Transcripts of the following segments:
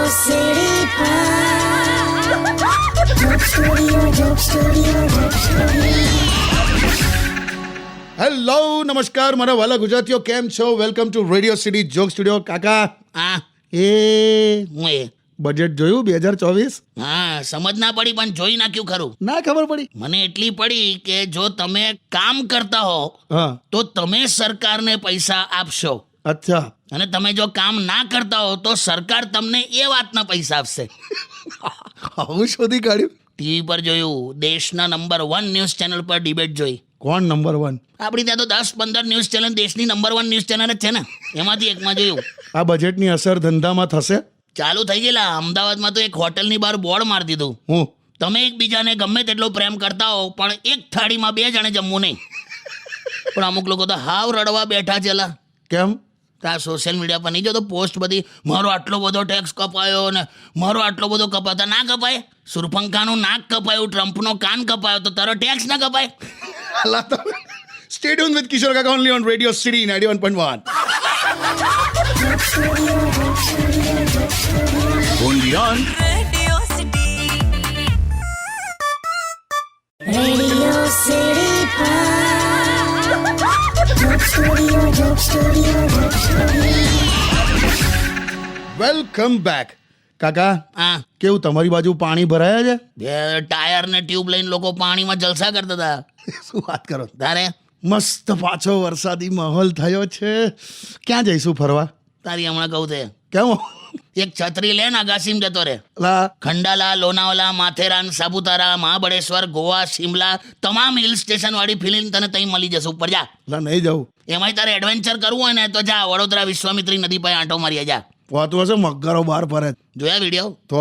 City Joke Studio. Hello નમસ્કાર મારા વાલા ગુજરાતીઓ, કેમ છો? Welcome to radio city joke studio. કાકા હું એ બજેટ જોયું 2024? હા, સમજ ના પડી પણ જોઈ નાખ્યું ખરું. ના ખબર પડી? મને એટલી પડી કે જો તમે કામ કરતા હો હા. તો તમે સરકારને પૈસા આપશો, અચ્છા. અને તમે જો કામ ના કરતા હો તો સરકાર તમને એ વાતના પૈસા આપશે. આવું શોધી કાઢ્યું? ટીવી પર જોયું, દેશના નંબર 1 ન્યૂઝ ચેનલ પર ડિબેટ જોઈ. કોણ નંબર 1? આપણી ત્યાં તો 10-15 ન્યૂઝ ચેનલ દેશની નંબર 1 ન્યૂઝ ચેનલ જ છે ને, એમાંથી એકમાં જોયું. આ બજેટની અસર ધંધામાં થશે? ચાલુ થઈ ગયેલા. અમદાવાદમાં તો એક હોટલની બહાર બોર્ડ મારી દીધું, હું તમે એકબીજાને ગમે તેટલો પ્રેમ કરતા હો પણ એક થાળીમાં 2 જણે જમવું નહીં. પણ અમુક લોકો તો હાવ રડવા બેઠા છે. લા કેમ? આ સોશિયલ મીડિયા પર નહીં જોતો પોસ્ટ બધી, મારો આટલો બધો ટેક્સ કપાયો ને મારો આટલો બધો કપાયો. ના કપાય? સુરપંખાનું નાક કપાયું, ટ્રમ્પનો કાન કપાયો, તો તારો ટેક્સ ના કપાય? અલા તમે સ્ટે ટ્યુન વિથ કિશોર કાકા only on radio city 91.1. Only on Radio City Joke Studio. Welcome back. કાકા હા, કેવું તમારી બાજુ પાણી ભરાયા છે? બે ટાયર ને ટ્યુબ લઈને લોકો પાણીમાં જલસા કરતા હતા. શું વાત કરો? તારે મસ્ત પાછો વરસાદી માહોલ થયો છે. ક્યાં જઈશું ફરવા? તારી હમણાં કહું છે, કેમ? એક છત્રી લે ને અગાસીમ જતો રે. લા ખંડાલા, લોનાવાલા, માથેરાન, સાપુતારા, મહાબળેશ્વર, ગોવા, શિમલા, તમામ હિલ સ્ટેશન વાળી ફિલ્મ તને ત્યાં મળી જશે. ઉપર જા. લા નહીં જવું. એમાંય તારે એડવેન્ચર કરવું હોય ને તો જા, વડોદરા વિશ્વામિત્રી નદી પાસે આંટો મારી જા. હોતું હશે મગરો બહાર ફરે. જોયા વિડીયો? તો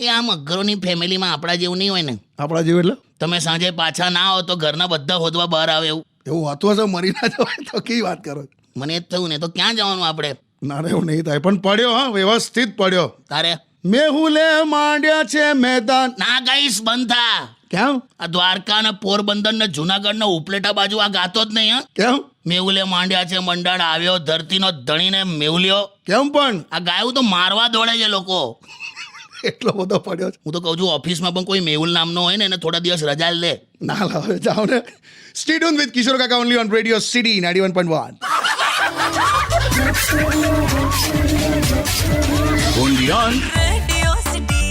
એ આ મગરોની ફેમિલીમાં આપણા જેવું નહીં હોય ને. આપણા જેવું એટલે તમે સાંજે પાછા ના આવો તો ઘરના બધા હોદવા બહાર આવે એવું. એવું હોતું હશે, મરી ના જવાય તો કેવી વાત કરો? મને જ થયું ને, તો ક્યાં જવાનું આપણે? ના રે એવું નહીં થાય, પણ પડ્યો, હા વ્યવસ્થિત પડ્યો. તારે મેહુલે માંડ્યા છે મેદાન. ના ગાઈસ, બંધ થા. કેમ? આ દ્વારકા ને પોરબંદર ને જુનાગઢ ને ઉપલેટા બાજુ આ ગાતો જ નહીં. હા, કેમ? મેહુલે માંડ્યા છે મંડાળ આવ્યો, ધરતીનો ધણીને મેહુલ્યો. કેમ પણ આ ગાયું તો મારવા દોડે છે લોકો. એટલો બધો પડ્યો છે? હું તો કહું છું ઓફિસમાં પણ કોઈ મેહુલ નામનો હોય ને એને થોડા દિવસ રજા લે. ના લાવે, જાઓ ને. સ્ટે ટ્યુન વિથ કિશોર કાકા only on radio city 91.1. only on Radio City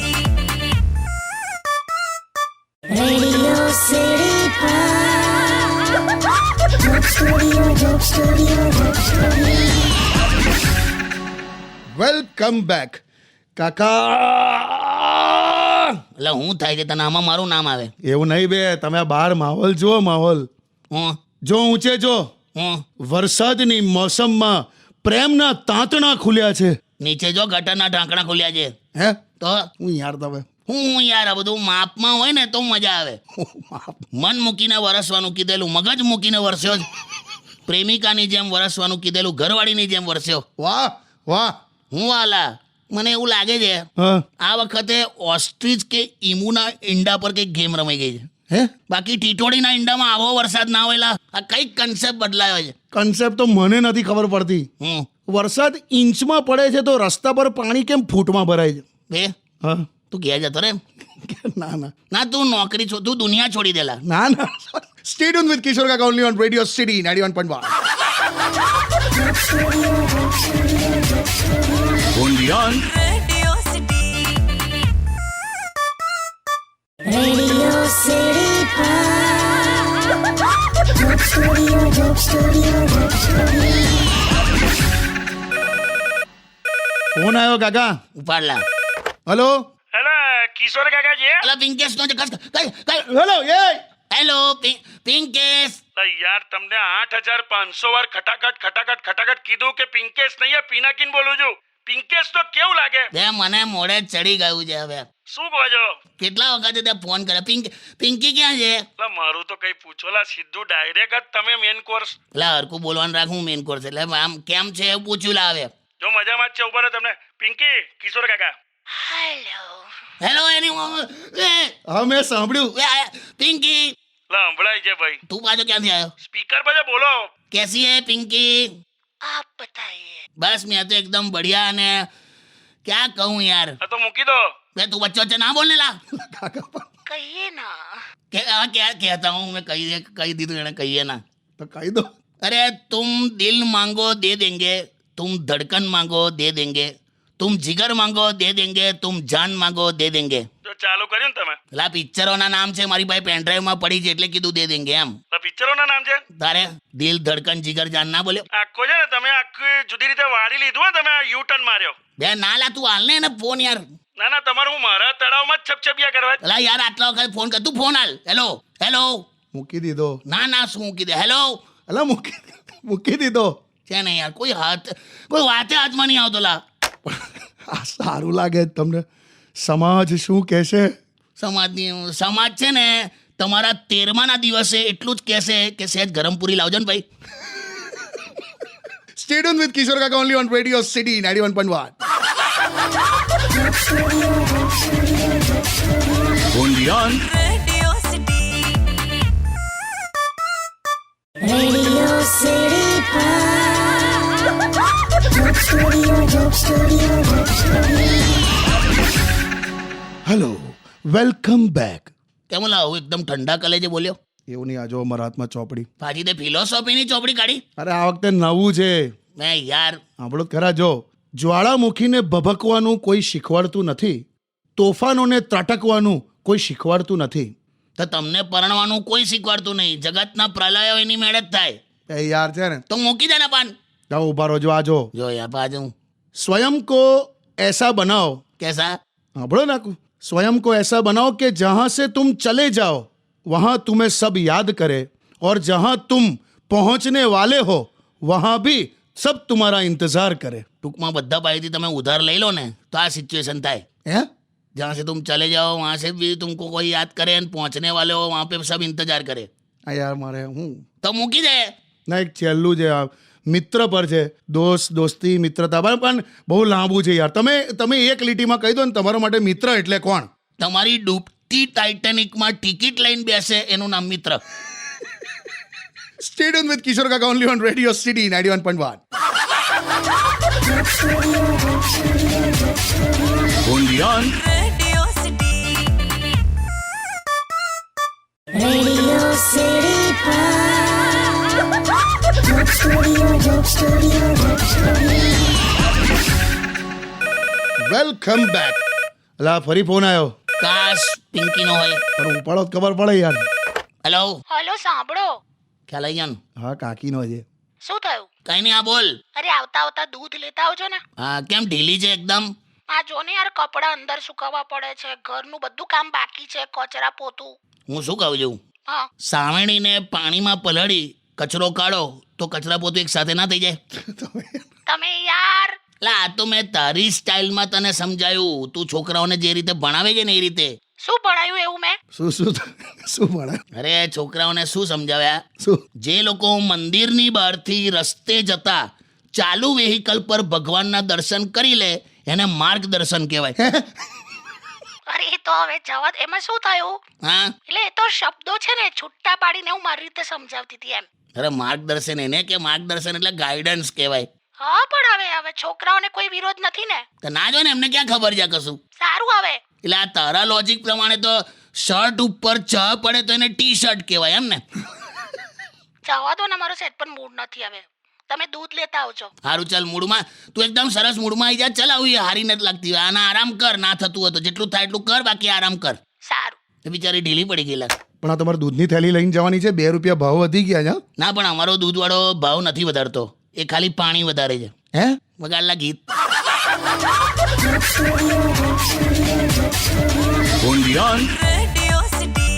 Joke Studio. Welcome back. કાકા એટલે હું થાય છે તને આમાં મારું નામ આવે? એવું નહીં બે, તમે આ બહાર માહોલ જુઓ. માહોલ હું જો ઊંચે જો. હું વરસાદની મોસમમાં પ્રેમના તાંતણા ખુલ્યા છે. નીચે જો ગટરના ઢાંકણા ખુલ્યા છે. હે તો હું યાર તમે હું યાર, આ બધું માપમાં હોય ને તો મજા આવે. મન મૂકીને વરસવાનું કીધેલું મગજ મૂકીને વરસ્યો જ. પ્રેમિકાની જેમ વરસવાનું કીધેલું ઘરવાળીની જેમ વરસ્યો. વાહ વાહ. હું વાલા, મને એવું લાગે છે હા આ વખતે ઓસ્ટ્રીચ કે ઈમુના ઈંડા પર કંઈક ગેમ રમાઈ ગઈ છે. હે બાકી ટીટોડીના ઈંડામાં આવો વરસાદ ના હોયલા. આ કઈક કન્સેપ્ટ બદલાયો છે. કન્સેપ્ટ તો મને નથી ખબર પડતી. વરસાદ ઇંચમાં પડે છે તો રસ્તા પર પાણી કેમ ફૂટમાં ભરાય છે? બે હા તું ઘેર જતો રે. ના ના ના, તું નોકરી છો, તું દુનિયા છોડી દેલા. ના ના. સ્ટે ટ્યુન વિથ કિશોર કાકા only on radio city 91.1. only on Radio City Joke Studio. Phone આવ્યો કાકા. ઉપાડલા. હલો હેલો કિશોર કાકા છે? અલા પિંકેશ નો કઈ હેલો એ હેલો પિંકેશ. યાર તમને 8500 વાર ખટાખટ કીધું કે પિંકેશ નહીં, પિનાકીન બોલું છું. પિંકેશ તો કેવું લાગે? બે મને મોડે ચડી ગયું છે હવે. શું કહો છો? કેટલા વખતે તે ફોન કરે. પિંકી ક્યાં છે? એટલે મારું તો કઈ પૂછોલા, સીધું ડાયરેક્ટ જ તમે મેન કોર્સ. એટલે હરકું બોલવાનું રાખું મેન કોર્સ. એટલે આમ કેમ છે એવું પૂછ્યું લાવે. જો મજામાં જ છે, ઉભા રહો તમને. પિંકી, કિશોર કાકા. હેલો એની હા મેં સાંભળ્યું. પિંકી સંભળાય છે ભાઈ. તું પાછો ક્યાંથી આવ્યો? સ્પીકર પર બોલો. कैसी है पिंकी? आप बताइए. बस मैं तो एकदम बढ़िया. અને ક્યાં કહું યાર? હા તો મૂકી દો. બે તું વચ્ચે વચ્ચે ના બોલ ને લા. કાકા પણ કહીએ ના. કે આ ક્યાં કહેતા હું મેં કહી દીધું એને કહીએ ના. તો કહી દો. अरे तुम दिल मांगो दे देंगे, तुम धड़कन मांगो दे देंगे, तुम जिगर मांगो दे देंगे, तुम जान मांगो दे देंगे. જો ચાલુ કર્યું ને તમે પેલા પિક્ચરોના નામ છે મારી પાસે પેનડ્રાઈવમાં પડી છે એટલે કીધું દે દેંગે એમ. તો પિક્ચરોના નામ છે. તારે દિલ ધડકન જીગર જાન ના બોલ્યો? આખો છે ને તમે આખી જુદી રીતે વાળી લીધું હો તમે યુ ટર્ન માર્યો. બે ના લા તું હાલ ને એને ફોન યાર. ના ના તમારું હું મારા તળાવમાં જ છપછપિયા કરવા. પેલા યાર આટલા વખત ફોન કર તું ફોન હાલ. Hello hello. મૂકી દીધો. ના ના શું મૂકી દે? હેલો અલા મૂકી દીધો. છે ને યાર કોઈ વાતે હાથમાં નહીં આવતો લા. આ સારું લાગે તમને? સમાજ શું કહેશે? સમાજ છે ને તમારા 13મા દિવસે એટલું જ કહેશે કે સહેજ ગરમ પૂરી લાવજો ને ભાઈ. Stay tuned with Kishore Kaka only on Radio City 91.1. Bondiyan. Radio City. Hello, welcome back. કેમ લાવું એકદમ ઠંડા કલેજે બોલ્યો? એવું નહીં, આ જો મારા હાથમાં ચોપડી. પાછી તે ફિલોસોફીની ચોપડી કાઢી? અરે આ વખતે નવું છે. મેં યાર આપણો ખરા જો, જ્વાળામુખીને ભભકવાનું કોઈ શીખવાડતું નથી, તોફાનોને ત્રાટકવાનું કોઈ શીખવાડતું નથી. તો તમને પરણવાનું કોઈ શીખવાડતું નહીં. જગતના પ્રલયો એની મેળે જ થાય. એ યાર છે ને, તો મૂકી દે ને પાન. જાઓ ઉભા રહો. જો આ જો, યાર પાછું स्वयं को ऐसा बनाओ. કેસા? સાંભળો નાકુ. स्वयं को ऐसा बनाओ कि जहां से तुम चले जाओ वहां तुम्हें सब याद करे, और जहां तुम पहुंचने वाले हो वहां भी सब तुम्हारा इंतजार करे. ટૂંકમાં બધા પાસેથી તમે ઉધાર લઈ લો ને તો આ સિચ્યુએશન થાય. હે? जहाँ से तुम चले जाओ वहाँ से भी तुमको कोई याद करे, पहुँचने वाले हो वहाँ पे सब इंतजार करे. આ યાર મારે હું તો મૂકી દે. ના, એક છેલ્લું છે આ મિત્ર પર છે. દોસ્તી મિત્રતા પર પણ બહુ લાંબુ છે યાર. તમે એક લીટીમાં કહી દો ને તમારા માટે મિત્ર એટલે કોણ? તમારી ડૂબતી ટાઇટેનિકમાં ટિકિટ લઈને બેસે એનું નામ મિત્ર. Stay tuned with Kishore Kaka only on Radio City 91.1. Bondiyan. Radio City. Welcome back. અલા ફરી ફોન આવ્યો. કાશ પિંકીનો હોય. પણ ઉપાડો તો ખબર પડે યાર. હેલો હલો સાંભળો. ખ્યાલ આવી ગયો ને? હા, કાકીનો છે. શું થયું? કઈ નહીં, આ બોલ. અરે આવતા આવતા દૂધ લેતા આવજો ને. હા કેમ ઢીલી છે એકદમ? આ જો ને યાર, કપડા અંદર સુકાવવા પડે છે, ઘરનું બધું કામ બાકી છે, કચરા પોતું. હું શું કહું છું, હા સાવણીને પાણીમાં પલાળી કચરો કાઢો તો કચરા પોતું એક સાથે ના થઈ જાય? તમે યાર. લા આ તો મેં તારી સ્ટાઇલમાં તને સમજાયું. તું છોકરાઓને જે રીતે ભણાવે છે ને એ રીતે. શું ભણાયું એવું મેં? શું ભણાય? અરે છોકરાઓને શું સમજાવ્યા? શું? જે લોકો મંદિરની બહારથી રસ્તે જતા ચાલુ વેહિકલ પર ભગવાનના દર્શન કરી લે એને માર્ગદર્શન કહેવાય. અરે એ તો હવે જવા દે. એમાં શું થયું? હા એટલે એ તો શબ્દો છે ને છૂટા પાડીને હું મારી રીતે સમજાવતી હતી એમ. અરે માર્ગદર્શન એને કે માર્ગદર્શન એટલે ગાઈડન્સ કહેવાય. હા પણ હવે છોકરાઓને કોઈ વિરોધ નથી ને? તો ના જો ને એમને ક્યાં ખબર છે કશું. સારું હવે. એટલે આ તારા લોજિક પ્રમાણે તો શર્ટ ઉપર ચ પડે તો એને ટી શર્ટ કહેવાય એમ ને? જવા દો ને, મારો સેટ પણ મૂડ નથી હવે. તમે દૂધ લેતા આવજો. સારું ચાલ, મૂડમાં તું એકદમ સરસ મૂડમાં આવી જા. ચાલ આવી હારી નથી લાગતી. આના આરામ કર, ના થતું હોય તો જેટલું થાય એટલું કર, બાકી આરામ કર. સારું. એ બિચારી ઢીલી પડી ગયેલા. પણ આ તમારે દૂધની થેલી લઈને જવાની છે. 2 રૂપિયા ભાવ વધી ગયા છે. ના પણ અમારો દૂધવાળો ભાવ નથી વધારતો, એ ખાલી પાણી વધારે છે. હે? વગાડલા ગીત. Bondiyan. Radio City.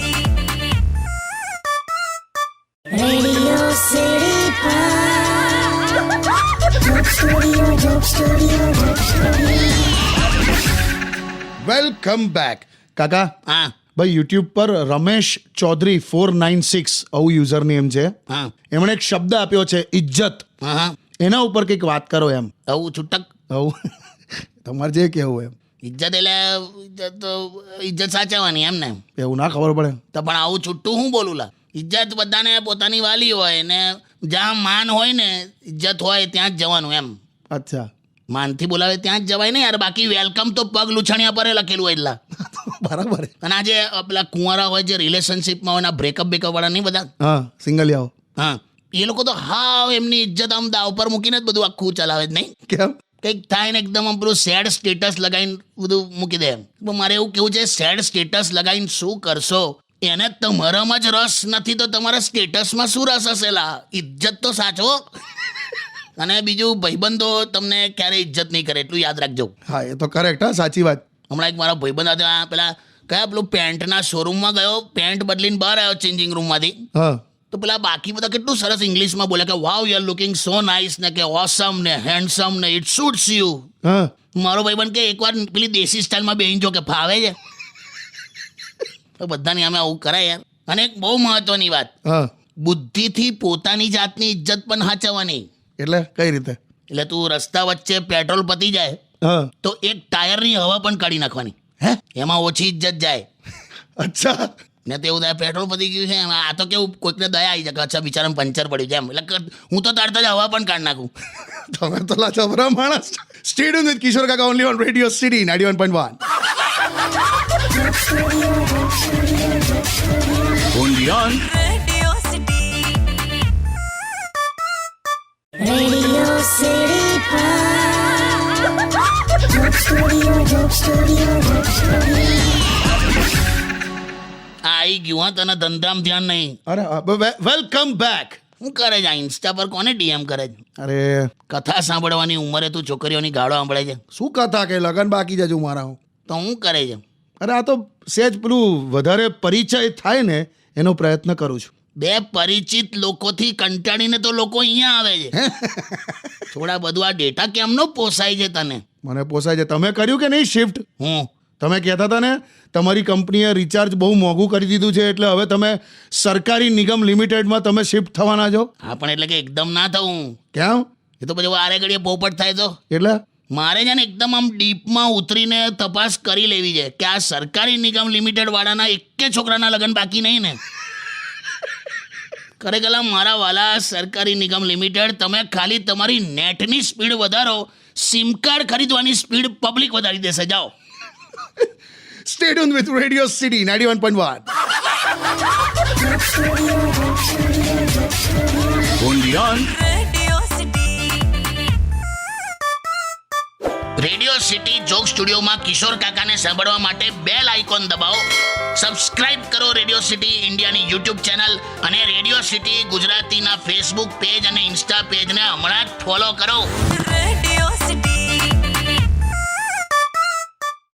Welcome back. કાકા હા ભાઈ, યુટ્યુબ પર રમેશ ચૌધરી 496 આવું યુઝર નેમ છે. હા એમણે એક શબ્દ આપ્યો છે ઇજ્જત. હા હા એના ઉપર કંઈક વાત કરો એમ. આવું છૂટક. આવું તમારે જે કહેવું એમ. ઇજ્જત એટલે ઇજ્જત સાચવવાની એમ ને? એવું ના ખબર પડે તો પણ આવું છૂટું હું બોલું લા? ઇજ્જત બધાને પોતાની વાલી હોય ને જ્યાં માન હોય ને ઇજ્જત હોય ત્યાં જ જવાનું એમ. અચ્છા, માનથી બોલાવે ત્યાં જ જવાય ને યાર, બાકી વેલકમ તો પગ લૂછણિયા પર લખેલું હોય એટલા. બરાબર છે. અને આજે પેલા કુંવારા હોય જે રિલેશનશીપમાં હોય બ્રેકઅપ વાળા નહીં બધા, હા સિંગલ આવો. હા એ લોકો તો હાવ એમની ઇજ્જત આમ દાવ પર મૂકીને જ બધું આખું ચલાવે જ નહીં. કેમ? કંઈક થાય ને એકદમ આમ પેલું સેડ સ્ટેટસ લગાવીને બધું મૂકી દે. પણ મારે એવું કેવું છે, સેડ સ્ટેટસ લગાવીને શું કરશો? એને તમારામાં જ રસ નથી તો તમારા સ્ટેટસમાં શું રસ હશેલા? ઇજ્જત તો સાચવો. અને બીજું, ભાઈબંધો તમને ક્યારેય ઇજ્જત નહીં કરે એટલું યાદ રાખજો. હા એ તો કરેક્ટ. હા સાચી વાત. હમણાં એક મારા ભાઈબંધ હતા, પેલા કયા પેલું પેન્ટના શોરૂમમાં ગયો, પેન્ટ બદલીને બહાર આવ્યો ચેન્જિંગ રૂમમાંથી, હા તો પેલા બાકી બધા કેટલું સરસ ઇંગ્લિશમાં બોલે કે wow you are looking so nice ને કે ઓસમ ને હેન્ડસમ ને ઇટ સુટ્સ યુ. હા મારો ભાઈબંધ કે એકવાર પેલી દેશી સ્ટાઇલમાં બેહીને જો કે ફાવે છે. તો બધાની અમે આવું કરાય યાર. અને એક બહુ મહત્વની વાત, હા બુદ્ધિથી પોતાની જાતની ઇજ્જત પણ સાચવવાની. એટલે કઈ રીતે? એટલે તું રસ્તા વચ્ચે પેટ્રોલ પતી જાય હા તો એક ટાયરની હવા પણ કાઢી નાખવાની. હે એમાં ઓછી ઇજ્જત જાય. અચ્છા. ને તો એવું થાય પેટ્રોલ પતી ગયું છે, આ તો કેવું કોઈકને દયા આવી જાય કે અચ્છા બિચારાને પંચર પડ્યું છે એમ, એટલે હું તો તારતા જ હવા પણ કાઢી નાખું. તમે તો લાચબરા માણસ. સ્ટે ટ્યુન વિથ કિશોર કાકા only on radio city 91.1. Undian. Radio City. Radio City Joke Studio. આ આવી ગયું હા, તને ધંધામાં ધ્યાન નહીં. અરે વેલકમ બેક. શું કરે છે ઇન્સ્ટા પર? કોને ડીએમ કરે છે? અરે કથા સાંભળવાની ઉંમરે તું છોકરીઓની ગાળો સાંભળે છે? શું કથા કે લગન બાકી જજો મારા હું. તો હું કરે છે? અરે આ તો સહેજ પેલું વધારે પરિચય થાય ને એનો પ્રયત્ન કરું છું. બે પરિચિત લોકોથી કંટાળીને તો લોકો અહીંયા આવે છે. થોડા બધું આ ડેટા કેમનો પોસાય છે તને? મને પોસાય છે. તમે કર્યું કે નહીં શિફ્ટ? હું તમે કહેતા હતા ને તમારી કંપનીએ રિચાર્જ બહુ મોંઘું કરી દીધું છે એટલે હવે તમે સરકારી નિગમ લિમિટેડમાં તમે શિફ્ટ થવાના છો. હા પણ એટલે કે એકદમ ના થવું. કેમ? એ તો પછી આરે ઘડીએ પોપટ થાય તો એટલે મારે છે ને એકદમ આમ ડીપમાં ઉતરીને તપાસ કરી લેવી છે કે આ સરકારી નિગમ લિમિટેડ વાળાના એકે છોકરાના લગ્ન બાકી નહીં ને. ખરેખર મારા વાલા સરકારી નિગમ લિમિટેડ, તમે ખાલી તમારી નેટની સ્પીડ વધારો, સિમ કાર્ડ ખરીદવાની સ્પીડ પબ્લિક વધારી દેશે. જાઓ. Stay tune with radio city 91.1. Undian. Radio City. Radio city joke સ્ટુડિયોમાં કિશોર કાકાને સાંભળવા માટે બેલ આઇકોન દબાવો, સબસ્ક્રાઇબ કરો રેડિયો સિટી ઇન્ડિયાની યુટ્યુબ ચેનલ, અને રેડિયો સિટી ગુજરાતીના ફેસબુક પેજ અને ઇન્સ્ટા પેજને હમણાં જ ફોલો કરો. Radio